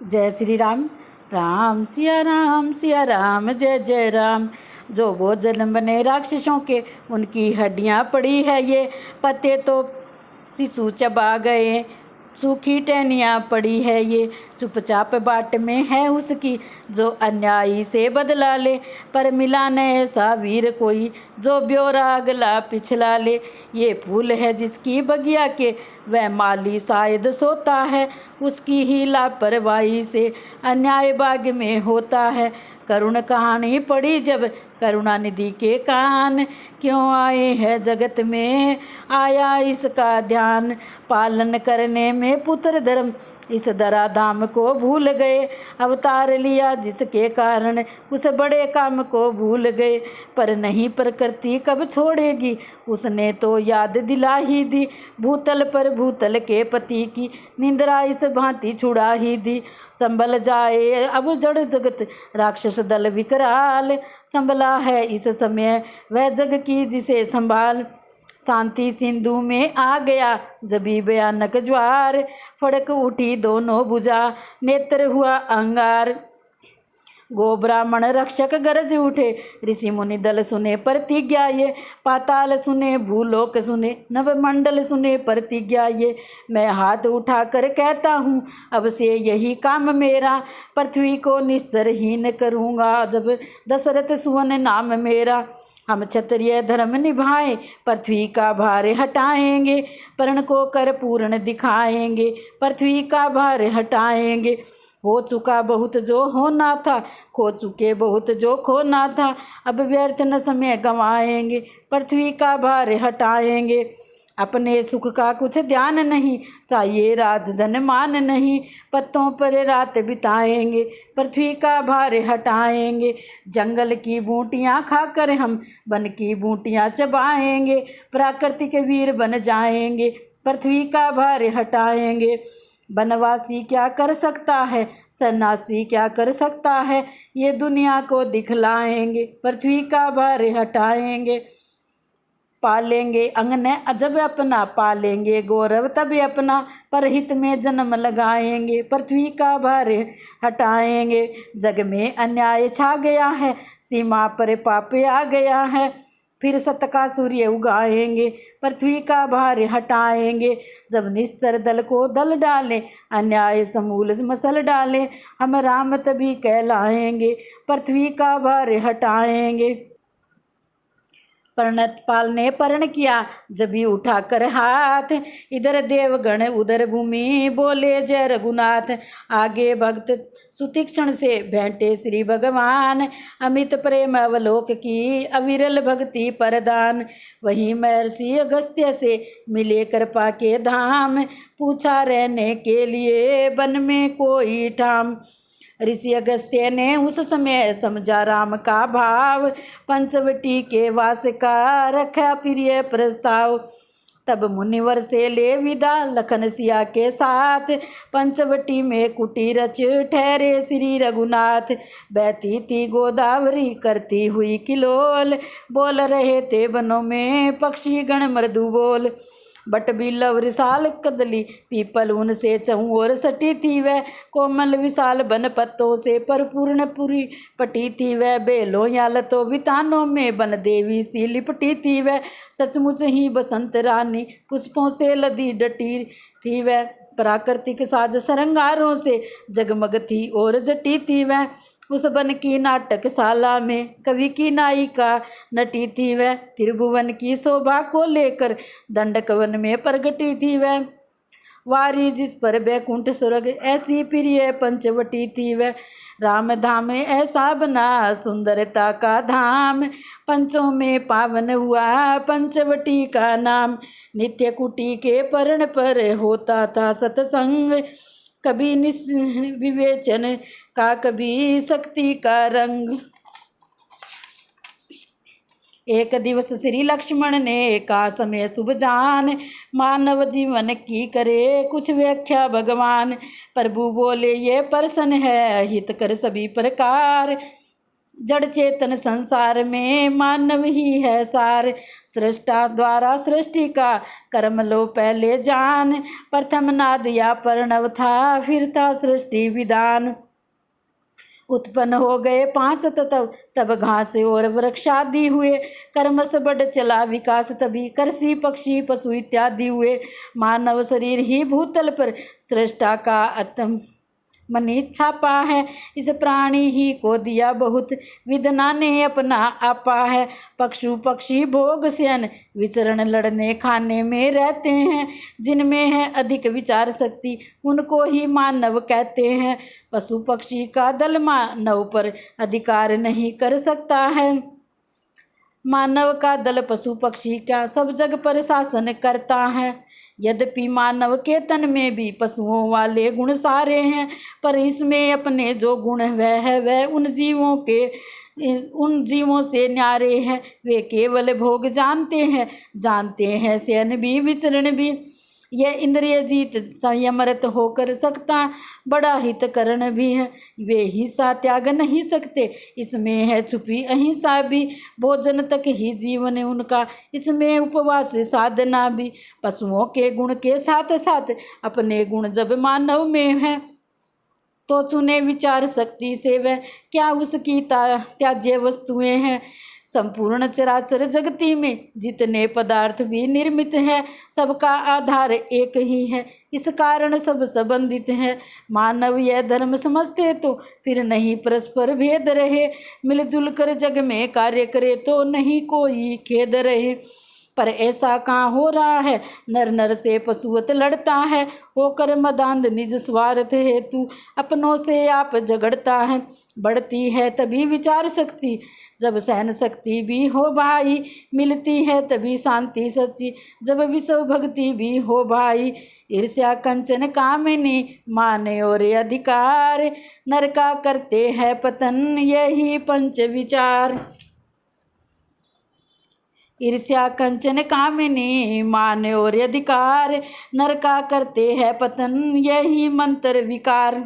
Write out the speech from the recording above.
जय श्री राम। राम सिया राम जय जय राम। जो भोजन बने राक्षसों के उनकी हड्डियाँ पड़ी है ये, पत्ते तो शिशु चबा गए, सूखी टहनियाँ पड़ी है ये। चुपचाप बाट में है उसकी जो अन्यायी से बदला ले, पर मिला न ऐसा वीर कोई जो ब्योरा अगला पिछला ले। ये फूल है जिसकी बगिया के वह माली शायद सोता है, उसकी ही लापरवाही से अन्याय बाग में होता है। करुण कहानी पड़ी जब करुणानिधि के कान, क्यों आए हैं जगत में आया इसका ध्यान। पालन करने में पुत्र धर्म इस धराधाम को भूल गए, अवतार लिया जिसके कारण उस बड़े काम को भूल गए। पर नहीं प्रकृति कब छोड़ेगी, उसने तो याद दिला ही दी। भूतल पर भूतल के पति की निंद्रा इस भांति छुड़ा ही दी। संभल जाए अब जड़ जगत राक्षस दल विकराल, संभला है इस समय वह जग की जिसे संभाल। शांति सिंधु में आ गया जबी भयानक ज्वार, फड़क उठी दोनों भुजा नेत्र हुआ अंगार। गो ब्राह्मण रक्षक गरज उठे, ऋषि मुनि दल सुने प्रतिज्ञा ये। पाताल सुने भूलोक सुने नवमंडल सुने प्रतिज्ञा ये। मैं हाथ उठाकर कहता हूँ अब से यही काम मेरा, पृथ्वी को निश्चरहीन करूँगा जब दशरथ सुवन नाम मेरा। हम क्षत्रिय धर्म निभाएं, पृथ्वी का भार हटाएंगे, पर्ण को कर पूर्ण दिखाएंगे, पृथ्वी का भार हटाएंगे। हो चुका बहुत जो होना था, खो चुके बहुत जो खोना था, अब व्यर्थ न समय गंवाएंगे, पृथ्वी का भार हटाएंगे। अपने सुख का कुछ ध्यान नहीं, चाहिए राजधन मान नहीं, पत्तों पर रात बिताएंगे, पृथ्वी का भार हटाएंगे। जंगल की बूटियाँ खाकर हम वन की बूटियाँ चबाएंगे, प्राकृतिक वीर बन जाएंगे, पृथ्वी का भार हटाएंगे। बनवासी क्या कर सकता है, सन्यासी क्या कर सकता है, ये दुनिया को दिखलाएंगे, पृथ्वी का भार हटाएंगे। पालेंगे अंगने अजब अपना, पालेंगे गौरव तभी अपना, परहित में जन्म लगाएंगे, पृथ्वी का भार हटाएंगे। जग में अन्याय छा गया है, सीमा पर पाप आ गया है, फिर सत का सूर्य उगाएंगे, पृथ्वी का भार हटाएंगे। जब निश्चर दल को दल डालें, अन्याय समूल मसल डालें, हम राम तभी कहलाएंगे, पृथ्वी का भार हटाएंगे। पर्णपाल ने पर्ण किया जबी उठाकर हाथ, इधर देवगण उधर भूमि बोले जय रघुनाथ। आगे भक्त सुतीक्षण से भेंटे श्री भगवान, अमित प्रेम अवलोक की अविरल भक्ति परदान। वहीं महर्षि अगस्त्य से मिले कृपा के धाम, पूछा रहने के लिए वन में कोई ठाम। ऋषि अगस्त्य ने उस समय समझा राम का भाव, पंचवटी के वास का रखा प्रिय प्रस्ताव। तब मुनिवर से ले विदा लखन सिया के साथ, पंचवटी में कुटीर रच ठहरे श्री रघुनाथ। बहती थी गोदावरी करती हुई किलोल, बोल रहे थे वनों में पक्षी गण मृदु बोल। बट बिल्लव विशाल कदली पीपल उनसे चहु और सटी थी वह, कोमल विशाल बन पत्तों से परिपूर्ण पूरी पटी थी वह। बेलों या लतों वितानों में बन देवी सी लिपटी थी वह, सचमुच ही बसंत रानी पुष्पों से लदी डटी थी वह। प्राकृतिक साज सरंगारों से जगमग थी और जटी थी वह, उस वन की नाटकशाला में कवि की नायिका नटी थी वह। त्रिभुवन की शोभा को लेकर दंडक वन में प्रगटी थी वह, वारी जिस पर बैकुंठ स्वर्ग ऐसी प्रिय पंचवटी थी वह। राम धाम ऐसा बना सुंदरता का धाम, पंचों में पावन हुआ पंचवटी का नाम। नित्य कुटी के पर्ण पर होता था सत्संग, कभी विवेचन का कभी शक्ति का रंग। एक दिवस श्री लक्ष्मण ने का समय शुभ जान, मानव जीवन की करे कुछ व्याख्या भगवान। प्रभु बोले ये प्रश्न है हित कर सभी प्रकार, जड़ चेतन संसार में मानव ही है सार। सृष्टा द्वारा सृष्टि का कर्म लो पहले जान। प्रथम नाद या प्रणव था, फिर था सृष्टि विधान। उत्पन्न हो गए 5 तत्व, तब घास और वृक्ष आदि हुए। कर्म से बढ़ चला विकास, तभी कृषि पक्षी पशु इत्यादि हुए। मानव शरीर ही भूतल पर सृष्टा का आत्म मनी छापा है। इस प्राणी ही को दिया बहुत, विदना ने अपना आपा है। पशु पक्षी भोग शयन विचरण लड़ने खाने में रहते हैं। जिनमें है अधिक विचार शक्ति, उनको ही मानव कहते हैं। पशु पक्षी का दल मानव पर अधिकार नहीं कर सकता है। मानव का दल पशु पक्षी का सब जग पर शासन करता है। यद्यपि मानव के तन में भी पशुओं वाले गुण सारे हैं, पर इसमें अपने जो गुण वह उन जीवों से न्यारे हैं। वे केवल भोग जानते हैं शयन भी विचरण भी। यह इंद्रिय जीत संयमरत होकर सकता बड़ा हितकरण भी है। वे हिस्सा त्याग नहीं सकते, इसमें है छुपी अहिंसा भी। भोजन तक ही जीवन उनका, इसमें उपवास साधना भी। पशुओं के गुण के साथ साथ अपने गुण जब मानव में है, तो चुने विचार शक्ति से वह क्या उसकी त्याज्य वस्तुएं हैं। संपूर्ण चराचर जगती में जितने पदार्थ भी निर्मित है, सबका आधार एक ही है। इस कारण सब संबंधित है। मानव यह धर्म समझते तो फिर नहीं परस्पर भेद रहे। मिलजुल कर जग में कार्य करे तो नहीं कोई खेद रहे। पर ऐसा कहाँ हो रहा है, नर नर से पशुवत लड़ता है। होकर मदांध निज स्वार्थ हेतु अपनों से आप झगड़ता है। बढ़ती है तभी विचार शक्ति, जब सहन शक्ति भी हो भाई। मिलती है तभी शांति सच्ची, जब विश्व भक्ति भी हो भाई। ईर्ष्या कंचन कामिनी माने और अधिकार, नर का करते हैं पतन यही पंच विचार। ईर्ष्या कंचन कामिनी मान और अधिकार, नर का करते हैं पतन यही मंत्र विकार।